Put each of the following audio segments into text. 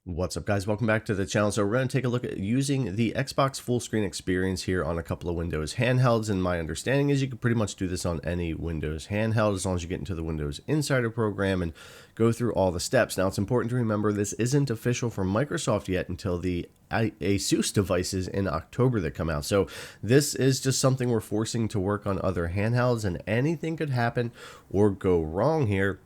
What's up, guys? Welcome back to the channel. So we're going to take a look at using the Xbox Fullscreen Experience here on a couple of Windows handhelds, and my understanding is you can pretty much do this on any Windows handheld as long as you get into the Windows Insider program and go through all the steps. Now, it's important to remember this isn't official from Microsoft yet until the Asus devices in October that come out. So this is just something we're forcing to work on other handhelds, and anything could happen or go wrong here.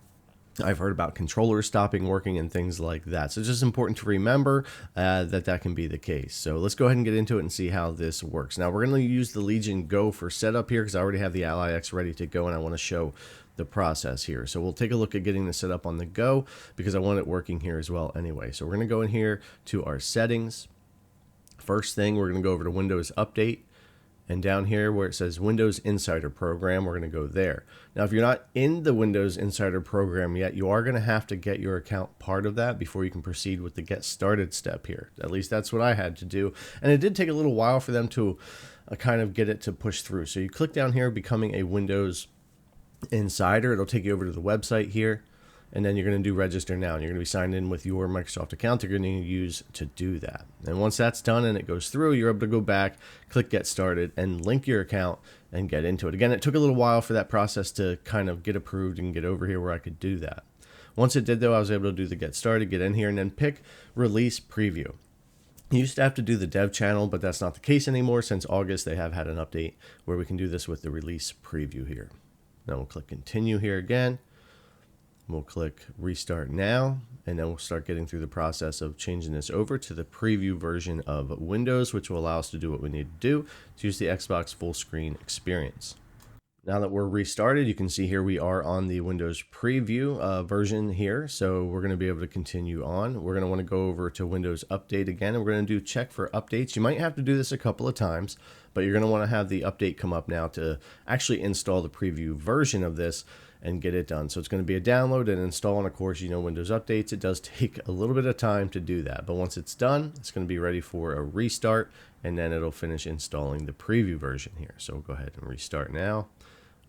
I've heard about controllers stopping working and things like that. So it's just important to remember that can be the case. So let's go ahead and get into it and see how this works. Now we're going to use the Legion Go for setup here because I already have the Ally X ready to go and I want to show the process here. So we'll take a look at getting this set up on the go because I want it working here as well anyway. So we're going to go in here to our settings. First thing, we're going to go over to Windows Update. And down here where it says Windows Insider Program, we're going to go there. Now, if you're not in the Windows Insider Program yet, you are going to have to get your account part of that before you can proceed with the Get Started step here. At least that's what I had to do. And it did take a little while for them to kind of get it to push through. So you click down here, Becoming a Windows Insider. It'll take you over to the website here. And then you're going to do register now, and you're going to be signed in with your Microsoft account you're going to use to do that. And once that's done and it goes through, you're able to go back, click get started, and link your account and get into it. Again, it took a little while for that process to kind of get approved and get over here where I could do that. Once it did, though, I was able to do the get started, get in here, and then pick release preview. You used to have to do the dev channel, but that's not the case anymore. Since August, they have had an update where we can do this with the release preview here. Now we'll click continue here again. We'll click restart now, and then we'll start getting through the process of changing this over to the preview version of Windows, which will allow us to do what we need to do to use the Xbox Fullscreen Experience. Now that we're restarted, you can see here we are on the Windows preview version here. So we're going to be able to continue on. We're going to want to go over to Windows Update again, and we're going to do check for updates. You might have to do this a couple of times, but you're going to want to have the update come up now to actually install the preview version of this and get it done. So it's going to be a download and install, and of course, you know, Windows updates, it does take a little bit of time to do that, but once it's done, it's going to be ready for a restart, and then it'll finish installing the preview version here. So we'll go ahead and restart now.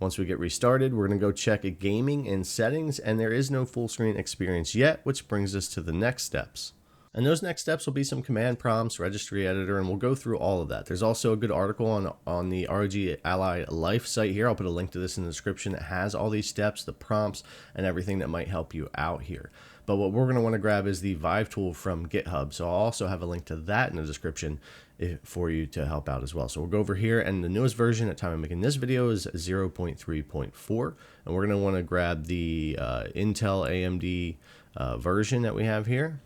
Once we get restarted, we're going to go check gaming and settings, and there is no full screen experience yet, which brings us to the next steps. And those next steps will be some command prompts, registry editor, and we'll go through all of that. There's also a good article on the ROG Ally Life site here. I'll put a link to this in the description. It has all these steps, the prompts, and everything that might help you out here. But what we're going to want to grab is the ViveTool from GitHub. So I'll also have a link to that in the description for you to help out as well. So we'll go over here, and the newest version at time of making this video is 0.3.4. And we're going to want to grab the Intel AMD version that we have here.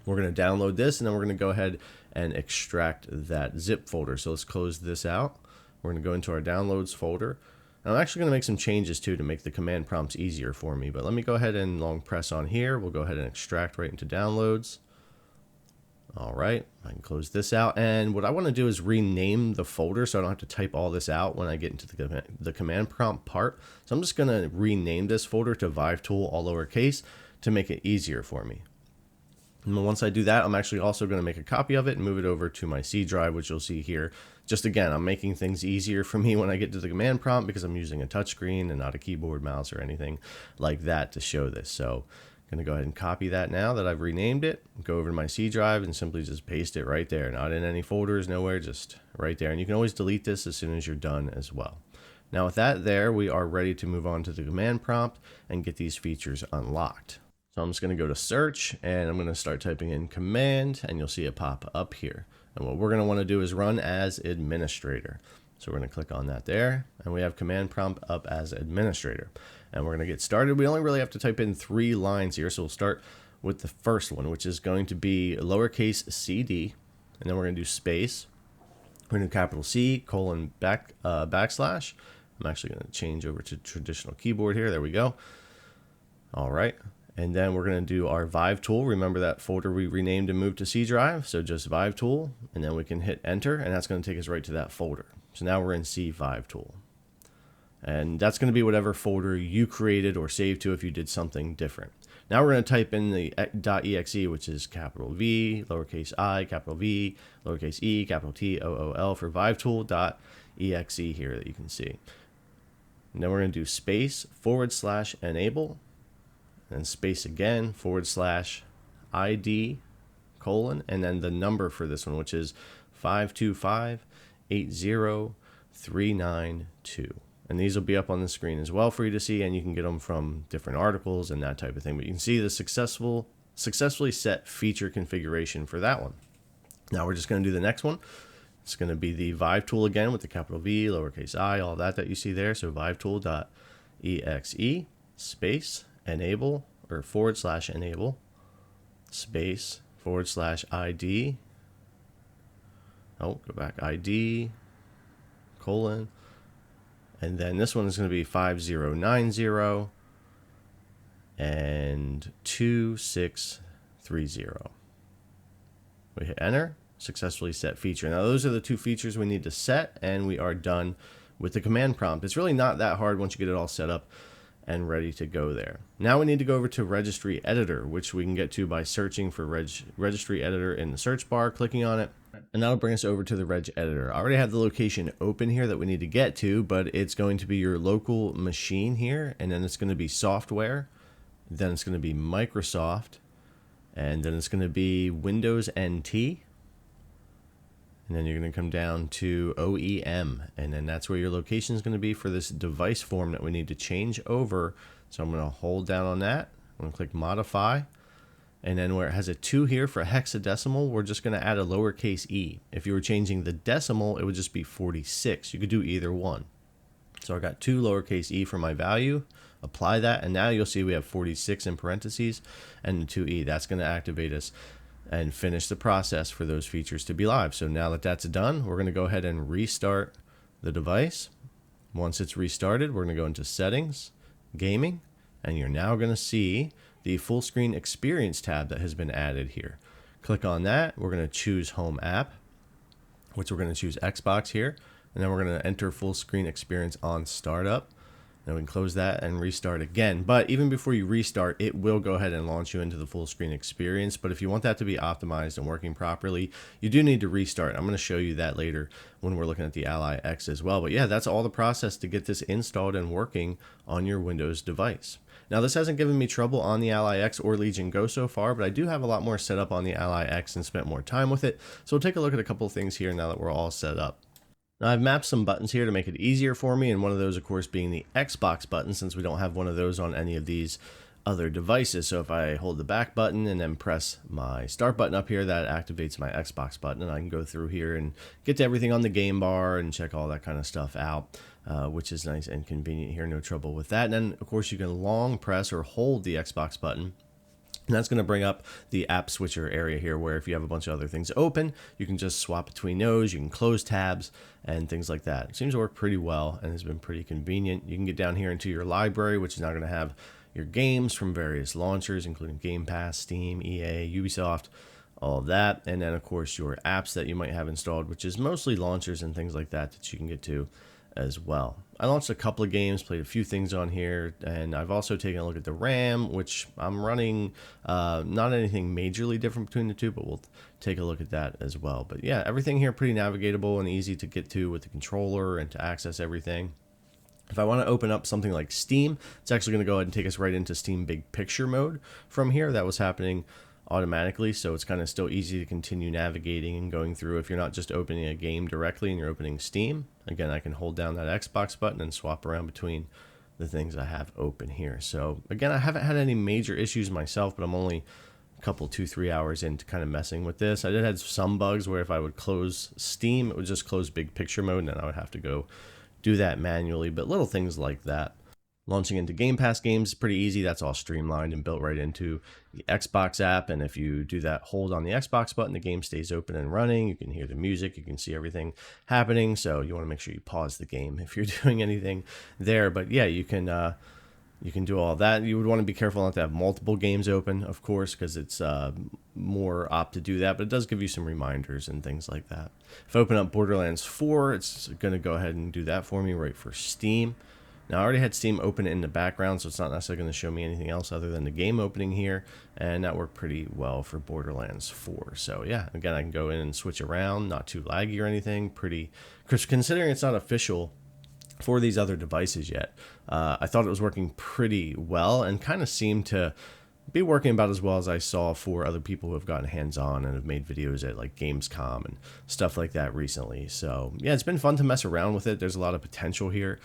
We're going to download this, and then we're going to go ahead and extract that zip folder. So let's close this out. We're going to go into our downloads folder. And I'm actually going to make some changes too to make the command prompts easier for me. But let me go ahead and long press on here. We'll go ahead and extract right into downloads. All right, I can close this out. And what I want to do is rename the folder so I don't have to type all this out when I get into the command prompt part. So I'm just going to rename this folder to ViveTool, all lowercase, to make it easier for me. And once I do that, I'm actually also going to make a copy of it and move it over to my C drive, which you'll see here. Just again, I'm making things easier for me when I get to the command prompt because I'm using a touchscreen and not a keyboard, mouse, or anything like that to show this. So I'm going to go ahead and copy that now that I've renamed it, go over to my C drive and simply just paste it right there. Not in any folders, nowhere, just right there. And you can always delete this as soon as you're done as well. Now with that there, we are ready to move on to the command prompt and get these features unlocked. So I'm just going to go to search, and I'm going to start typing in command, and you'll see it pop up here. And what we're going to want to do is run as administrator. So we're going to click on that there, and we have command prompt up as administrator. And we're going to get started. We only really have to type in 3 lines here. So we'll start with the first one, which is going to be lowercase cd, and then we're going to do space. We're going to do capital C, colon, backslash. I'm actually going to change over to traditional keyboard here. There we go. All right. And then we're going to do our ViveTool. Remember that folder we renamed and moved to C drive. So just ViveTool, and then we can hit enter, and that's going to take us right to that folder. So now we're in C ViveTool. And that's going to be whatever folder you created or saved to if you did something different. Now we're going to type in the .exe, which is capital V, lowercase I, capital V, lowercase e, capital T, O-O-L for ViveTool.exe here that you can see. And then we're going to do space /enable, and space again / ID colon, and then the number for this one, which is 525-80392. And these will be up on the screen as well for you to see, and you can get them from different articles and that type of thing. But you can see the successfully set feature configuration for that one. Now we're just going to do the next one. It's going to be the ViveTool again with the capital V, lowercase I, all that you see there. So ViveTool.exe space enable or /enable space /ID. Oh, go back, ID colon. And then this one is going to be 5090 and 2630. We hit enter, successfully set feature. Now those are the two features we need to set, and we are done with the command prompt. It's really not that hard once you get it all set up and ready to go there. Now we need to go over to Registry Editor, which we can get to by searching for Registry Editor in the search bar, clicking on it, and that'll bring us over to the Reg Editor. I already have the location open here that we need to get to, but it's going to be your local machine here, and then it's going to be software, then it's going to be Microsoft, and then it's going to be Windows NT, and then you're going to come down to OEM, and then that's where your location is going to be for this device form that we need to change over. So I'm going to hold down on that. I'm going to click Modify, and then where it has a 2 here for hexadecimal, we're just going to add a lowercase e. If you were changing the decimal, it would just be 46. You could do either one. So I got 2 lowercase e for my value. Apply that, and now you'll see we have 46 in parentheses and the 2e. That's going to activate us and finish the process for those features to be live. So now that that's done, we're going to go ahead and restart the device. Once it's restarted, we're going to go into Settings, Gaming, and you're now going to see the Fullscreen Experience tab that has been added here. Click on that. We're going to choose Home App, which we're going to choose Xbox here, and then we're going to enter Fullscreen Experience on Startup. Then we can close that and restart again. But even before you restart, it will go ahead and launch you into the full screen experience. But if you want that to be optimized and working properly, you do need to restart. I'm going to show you that later when we're looking at the Ally X as well. But yeah, that's all the process to get this installed and working on your Windows device. Now, this hasn't given me trouble on the Ally X or Legion Go so far, but I do have a lot more set up on the Ally X and spent more time with it. So we'll take a look at a couple of things here now that we're all set up. Now I've mapped some buttons here to make it easier for me, and one of those of course being the Xbox button, since we don't have one of those on any of these other devices. So if I hold the back button and then press my start button up here, that activates my Xbox button, and I can go through here and get to everything on the game bar and check all that kind of stuff out, which is nice and convenient here, no trouble with that. And then of course you can long press or hold the Xbox button. And that's going to bring up the app switcher area here, where if you have a bunch of other things open, you can just swap between those. You can close tabs and things like that. It seems to work pretty well and has been pretty convenient. You can get down here into your library, which is now going to have your games from various launchers, including Game Pass, Steam, EA, Ubisoft, all of that. And then, of course, your apps that you might have installed, which is mostly launchers and things like that that you can get to as well. I launched a couple of games, played a few things on here, and I've also taken a look at the RAM, which I'm running not anything majorly different between the two, but we'll take a look at that as well. But yeah, everything here pretty navigatable and easy to get to with the controller and to access everything. If I want to open up something like Steam, it's actually going to go ahead and take us right into Steam Big Picture mode from here. That was happening automatically, so it's kind of still easy to continue navigating and going through if you're not just opening a game directly and you're opening Steam. Again, I can hold down that Xbox button and swap around between the things I have open here. So again, I haven't had any major issues myself, but I'm only a couple 2-3 hours into kind of messing with this. I did have some bugs where if I would close Steam, it would just close Big Picture mode, and then I would have to go do that manually, but little things like that. Launching into Game Pass games is pretty easy. That's all streamlined and built right into the Xbox app. And if you do that hold on the Xbox button, the game stays open and running. You can hear the music. You can see everything happening. So you want to make sure you pause the game if you're doing anything there. But yeah, you can do all that. You would want to be careful not to have multiple games open, of course, because it's more apt to do that. But it does give you some reminders and things like that. If I open up Borderlands 4, it's going to go ahead and do that for me right for Steam. Now, I already had Steam open in the background, so it's not necessarily going to show me anything else other than the game opening here, and that worked pretty well for Borderlands 4. So, yeah, again, I can go in and switch around, not too laggy or anything, pretty crisp, considering it's not official for these other devices yet. I thought it was working pretty well and kind of seemed to be working about as well as I saw for other people who have gotten hands-on and have made videos at like Gamescom and stuff like that recently. So yeah, it's been fun to mess around with it. There's a lot of potential here,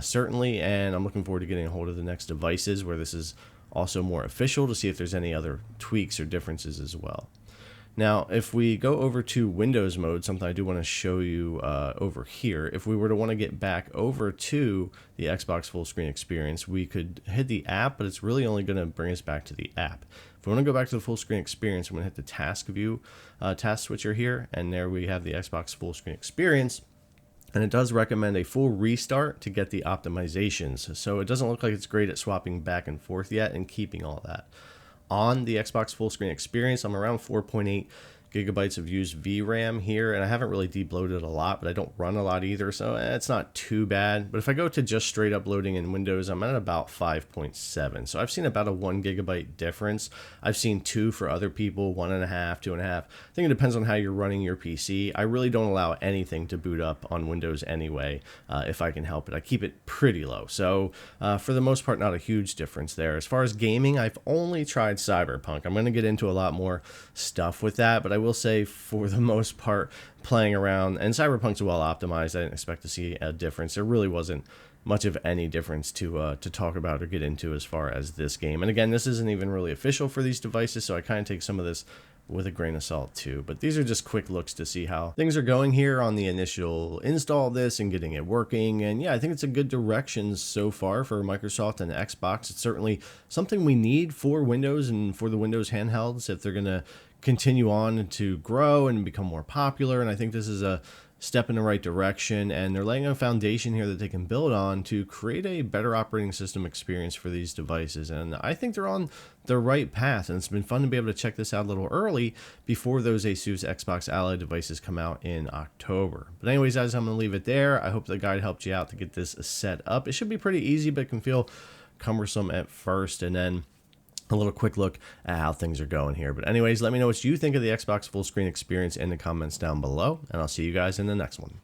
certainly, and I'm looking forward to getting a hold of the next devices where this is also more official to see if there's any other tweaks or differences as well. Now, if we go over to Windows mode, something I do want to show you over here, if we were to want to get back over to the Xbox Fullscreen Experience, we could hit the app, but it's really only going to bring us back to the app. If we want to go back to the Fullscreen Experience, I'm going to hit the task view task switcher here, and there we have the Xbox Fullscreen Experience. And it does recommend a full restart to get the optimizations. So it doesn't look like it's great at swapping back and forth yet and keeping all that. On the Xbox Fullscreen Experience, I'm around 4.8 gigabytes of used VRAM here, and I haven't really debloated a lot, but I don't run a lot either, so it's not too bad. But if I go to just straight up loading in Windows, I'm at about 5.7, so I've seen about a 1 gigabyte difference. I've seen 2 for other people, 1.5, 2.5. I think it depends on how you're running your PC. I really don't allow anything to boot up on Windows anyway, if I can help it. I keep it pretty low, so for the most part, not a huge difference there. As far as gaming, I've only tried Cyberpunk. I'm going to get into a lot more stuff with that, but I will say for the most part, playing around, and Cyberpunk's well optimized. I didn't expect to see a difference. There really wasn't much of any difference to talk about or get into as far as this game. And again, this isn't even really official for these devices, so I kind of take some of this with a grain of salt too. But these are just quick looks to see how things are going here on the initial install of this and getting it working. And yeah, I think it's a good direction so far for Microsoft and Xbox. It's certainly something we need for Windows and for the Windows handhelds if they're going to continue on to grow and become more popular. And I think this is a step in the right direction, and they're laying a foundation here that they can build on to create a better operating system experience for these devices. And I think they're on the right path, and it's been fun to be able to check this out a little early before those Asus Xbox Ally devices come out in October. But anyways, guys, I'm going to leave it there. I hope the guide helped you out to get this set up. It should be pretty easy, but it can feel cumbersome at first, and then a little quick look at how things are going here. But anyways, let me know what you think of the Xbox Fullscreen Experience in the comments down below, and I'll see you guys in the next one.